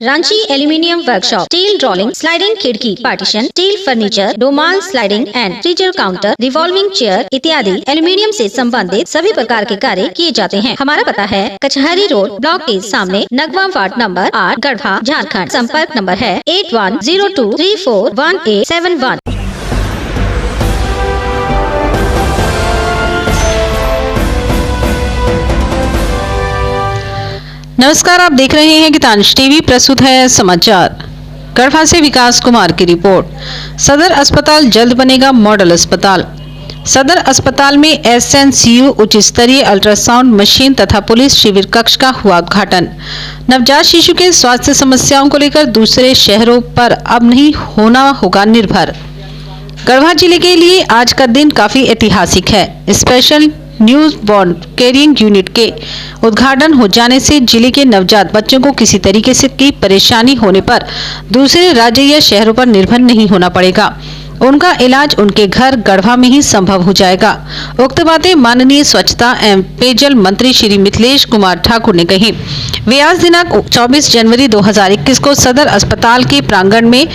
Ranchi aluminium workshop, steel rolling, sliding खिड़की, partition, steel furniture, डोमाल sliding and freezer counter, revolving chair इत्यादि aluminium से संबंधित सभी प्रकार के कार्य किए जाते हैं। हमारा पता है कचहरी रोड, ब्लॉक के सामने, नगवा वार्ड नंबर 8, गढ़वा, झारखंड। संपर्क नंबर है 8102341871। नमस्कार, आप देख रहे हैं गीतांश टीवी। प्रस्तुत है समाचार। गढ़वा से विकास कुमार की रिपोर्ट। सदर अस्पताल जल्द बनेगा मॉडल अस्पताल। सदर अस्पताल में SNCU उच्च स्तरीय अल्ट्रासाउंड मशीन तथा पुलिस शिविर कक्ष का हुआ उद्घाटन। नवजात शिशु के स्वास्थ्य समस्याओं को लेकर दूसरे शहरों पर अब नहीं होना होगा निर्भर। गढ़वा जिले के लिए आज का दिन काफी ऐतिहासिक है। स्पेशल न्यूबॉर्न केयरिंग यूनिट के उद्घाटन हो जाने से जिले के नवजात बच्चों को किसी तरीके से की परेशानी होने पर दूसरे राज्य या शहरों पर निर्भर नहीं होना पड़ेगा। उनका इलाज उनके घर गढ़वा में ही संभव हो जाएगा। उक्त बातें माननीय स्वच्छता एवं पेयजल मंत्री श्री मिथिलेश कुमार ठाकुर ने कही। वे आज दिनांक 24 जनवरी 2021 को सदर अस्पताल के प्रांगण में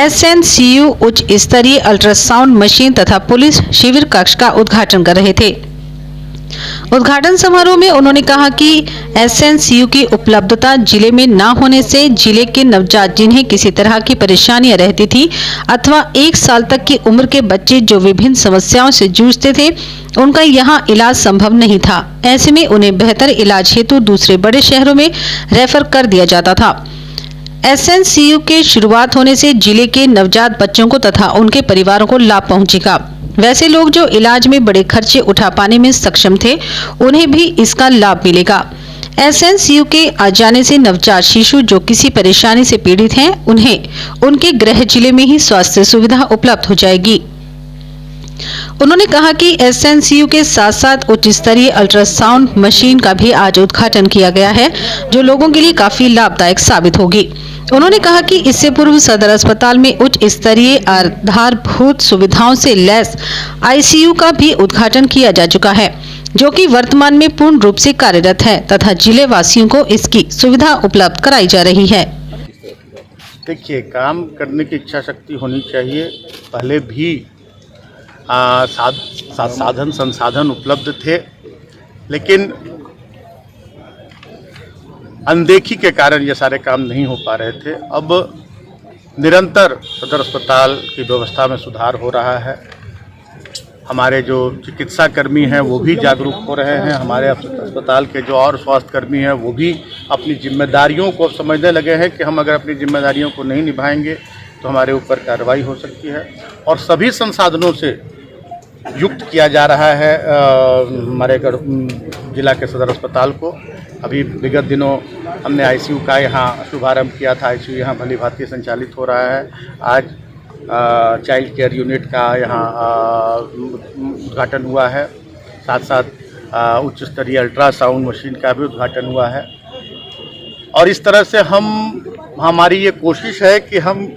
SNCU उच्च स्तरीय अल्ट्रासाउंड मशीन तथा पुलिस शिविर कक्ष का उद्घाटन कर रहे थे। उद्घाटन समारोह में उन्होंने कहा कि SNCU की उपलब्धता जिले में न होने से जिले के नवजात जिन्हें किसी तरह की परेशानियां रहती थी अथवा 1 साल तक की उम्र के बच्चे जो विभिन्न समस्याओं से जूझते थे, उनका यहाँ इलाज संभव नहीं था। ऐसे में उन्हें बेहतर इलाज हेतु दूसरे बड़े शहरों में रेफर कर दिया जाता था। SNCU के शुरुआत होने से जिले के नवजात बच्चों को तथा उनके परिवारों को लाभ पहुंचेगा। वैसे लोग जो इलाज में बड़े खर्चे उठा पाने में सक्षम थे, उन्हें भी इसका लाभ मिलेगा। SNCU के आ जाने से नवजात शिशु जो किसी परेशानी से पीड़ित हैं, उन्हें उनके गृह जिले में ही स्वास्थ्य सुविधा उपलब्ध हो जाएगी। उन्होंने कहा कि SNCU के साथ साथ उच्च स्तरीय अल्ट्रासाउंड मशीन का भी आज उद्घाटन किया गया है, जो लोगों के लिए काफी लाभदायक साबित होगी। उन्होंने कहा कि इससे पूर्व सदर अस्पताल में उच्च स्तरीय आधारभूत सुविधाओं से लैस ICU का भी उद्घाटन किया जा चुका है, जो कि वर्तमान में पूर्ण रूप से कार्यरत है तथा जिले वासियों को इसकी सुविधा उपलब्ध कराई जा रही है। देखिए, काम करने की इच्छा शक्ति होनी चाहिए। पहले भी साधन संसाधन उपलब्ध थे, लेकिन अनदेखी के कारण ये सारे काम नहीं हो पा रहे थे। अब निरंतर सदर अस्पताल की व्यवस्था में सुधार हो रहा है। हमारे जो चिकित्सा कर्मी हैं वो भी जागरूक हो रहे हैं। हमारे अस्पताल के जो और स्वास्थ्य कर्मी हैं वो भी अपनी जिम्मेदारियों को समझने लगे हैं कि हम अगर अपनी जिम्मेदारियों को नहीं निभाएंगे तो हमारे ऊपर कार्रवाई हो सकती है। और सभी संसाधनों से युक्त किया जा रहा है हमारे जिला के सदर अस्पताल को। अभी विगत दिनों हमने ICU का यहाँ शुभारंभ किया था। ICU यहाँ भली भांति संचालित हो रहा है। आज चाइल्ड केयर यूनिट का यहाँ उद्घाटन हुआ है। साथ साथ उच्च स्तरीय अल्ट्रासाउंड मशीन का भी उद्घाटन हुआ है। और इस तरह से हमारी ये कोशिश है कि हम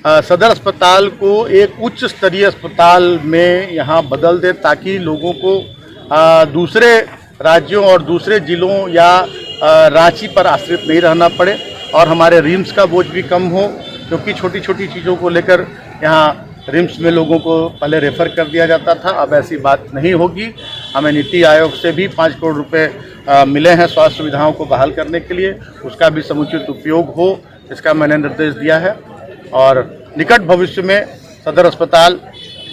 सदर अस्पताल को एक उच्च स्तरीय अस्पताल में यहाँ बदल दें, ताकि लोगों को दूसरे राज्यों और दूसरे जिलों या रांची पर आश्रित नहीं रहना पड़े और हमारे रिम्स का बोझ भी कम हो, क्योंकि छोटी छोटी चीज़ों को लेकर यहाँ रिम्स में लोगों को पहले रेफ़र कर दिया जाता था। अब ऐसी बात नहीं होगी। हमें नीति आयोग से भी 5 करोड़ रुपए मिले हैं स्वास्थ्य सुविधाओं को बहाल करने के लिए। उसका भी समुचित उपयोग हो, इसका मैंने निर्देश दिया है। और निकट भविष्य में सदर अस्पताल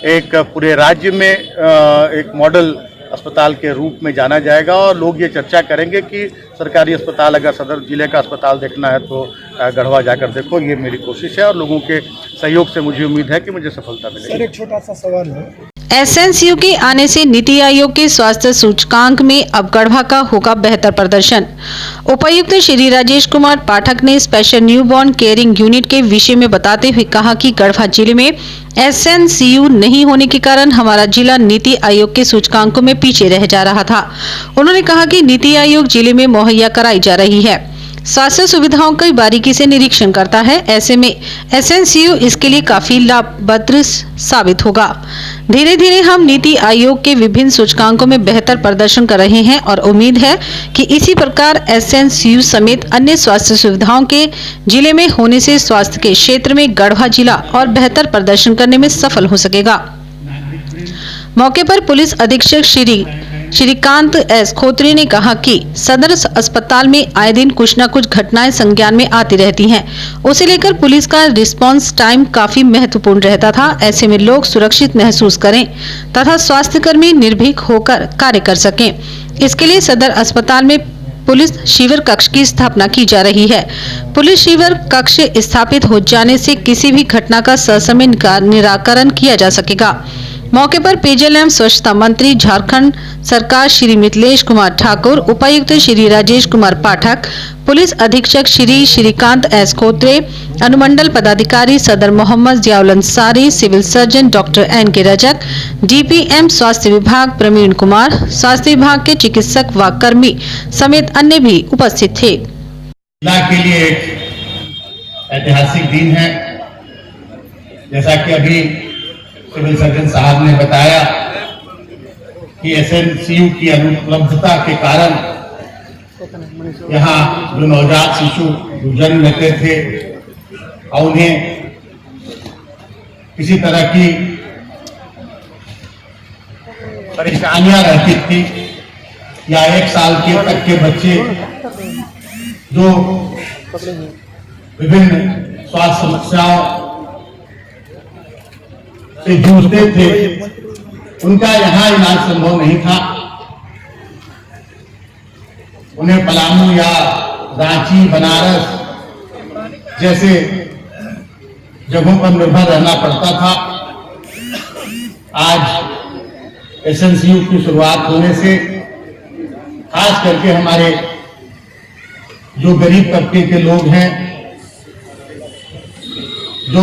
एक पूरे राज्य में एक मॉडल अस्पताल के रूप में जाना जाएगा और लोग ये चर्चा करेंगे कि सरकारी अस्पताल, अगर सदर जिले का अस्पताल देखना है तो गढ़वा जाकर देखो। ये मेरी कोशिश है और लोगों के सहयोग से मुझे उम्मीद है कि मुझे सफलता मिलेगी। सर, एक छोटा सा सवाल है। SNCU के आने से नीति आयोग के स्वास्थ्य सूचकांक में अब गढ़वा का होगा बेहतर प्रदर्शन। उपायुक्त श्री राजेश कुमार पाठक ने स्पेशल न्यूबॉर्न केयरिंग यूनिट के विषय में बताते हुए कहा कि गढ़वा जिले में SNCU नहीं होने के कारण हमारा जिला नीति आयोग के सूचकांकों में पीछे रह जा रहा था। उन्होंने कहा कि नीति आयोग जिले में मुहैया कराई जा रही है। स्वास्थ्य सुविधाओं का बारीकी से निरीक्षण करता है। ऐसे में एसएनसीयू इसके लिए काफी लाभप्रद साबित होगा। धीरे धीरे हम नीति आयोग के विभिन्न सूचकांकों में बेहतर प्रदर्शन कर रहे हैं और उम्मीद है कि इसी प्रकार एसएनसीयू समेत अन्य स्वास्थ्य सुविधाओं के जिले में होने से स्वास्थ्य के क्षेत्र में गढ़वा जिला और बेहतर प्रदर्शन करने में सफल हो सकेगा। मौके पर पुलिस अधीक्षक श्रीकांत एस खोत्रे ने कहा कि सदर अस्पताल में आए दिन कुछ न कुछ घटनाएं संज्ञान में आती रहती हैं। उसे लेकर पुलिस का रिस्पांस टाइम काफी महत्वपूर्ण रहता था। ऐसे में लोग सुरक्षित महसूस करें तथा स्वास्थ्यकर्मी निर्भीक होकर कार्य कर सकें। इसके लिए सदर अस्पताल में पुलिस शिविर कक्ष की स्थापना की जा रही है। पुलिस शिविर कक्ष स्थापित हो जाने से किसी भी घटना का ससमय निराकरण किया जा सकेगा। मौके पर पेयजल एवं स्वच्छता मंत्री झारखंड सरकार श्री मिथिलेश कुमार ठाकुर, उपायुक्त श्री राजेश कुमार पाठक, पुलिस अधीक्षक श्रीकांत एस खोत्रे, अनुमंडल पदाधिकारी सदर Mohammad Ziaul Ansari, civil surgeon doctor N K. Rajak, DPM स्वास्थ्य विभाग प्रवीण कुमार, स्वास्थ्य विभाग के चिकित्सक व कर्मी समेत अन्य भी उपस्थित थे। जिला के लिए एक ऐतिहासिक दिन है। जैसा कि अभी सिविल सर्जन साहब ने बताया कि एसएनसीयू की अनुपलब्धता के कारण यहाँ जो नवजात शिशु जन्म लेते थे और उन्हें किसी तरह की परेशानियां रहती थी, या 1 साल के तक के बच्चे जो विभिन्न स्वास्थ्य समस्याओं से जूझते थे, उनका यहाँ इलाज संभव नहीं था। उन्हें पलामू या रांची, बनारस जैसे जगहों पर निर्भर रहना पड़ता था। आज एसएनसीयू की शुरुआत होने से खास करके हमारे जो गरीब तबके के लोग हैं, जो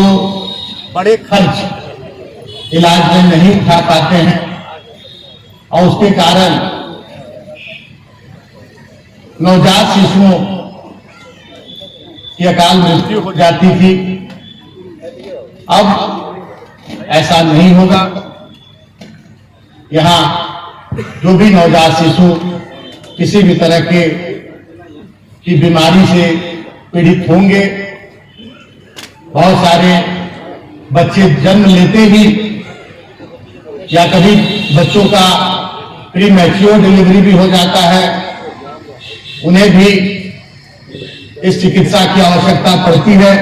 बड़े खर्च इलाज में नहीं उठा पाते हैं और उसके कारण नवजात शिशुओं की अकाल मृत्यु हो जाती थी, अब ऐसा नहीं होगा। यहाँ जो भी नवजात शिशु किसी भी तरह की बीमारी से पीड़ित होंगे, बहुत सारे बच्चे जन्म लेते ही या कभी बच्चों का प्री मैच्योर डिलीवरी भी हो जाता है, उन्हें भी इस चिकित्सा की आवश्यकता पड़ती है।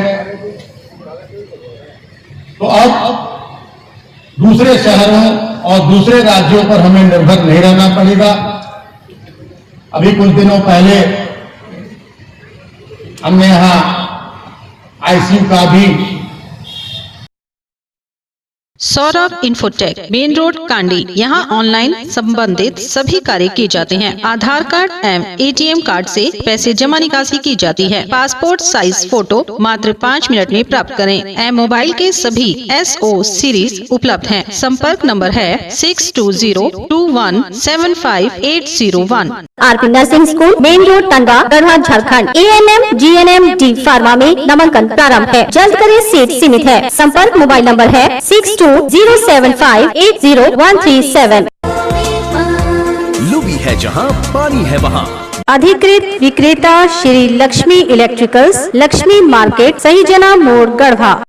तो अब दूसरे शहरों और दूसरे राज्यों पर हमें निर्भर नहीं रहना पड़ेगा। अभी कुछ दिनों पहले हमने यहाँ आईसीयू का भी Saurabh infotech, main road, Kandi. यहाँ ऑनलाइन संबंधित सभी कार्य किए जाते हैं। आधार कार्ड एवं एटीएम कार्ड से पैसे जमा निकासी की जाती है। पासपोर्ट साइज फोटो मात्र 5 मिनट में प्राप्त करें। एवं मोबाइल के सभी SO सीरीज उपलब्ध हैं। संपर्क नंबर है 6202175801। RP nursing school, main road, Tandwa, Garhwa, Jharkhand. ANM, GNM, D pharma में नामांकन प्रारंभ है। जल्द करें, सीट सीमित है। संपर्क मोबाइल नंबर है 6207580137। लुबी है जहां पानी है वहां। अधिकृत विक्रेता श्री लक्ष्मी इलेक्ट्रिकल्स, लक्ष्मी मार्केट, सही जना मोड़, गढ़वा।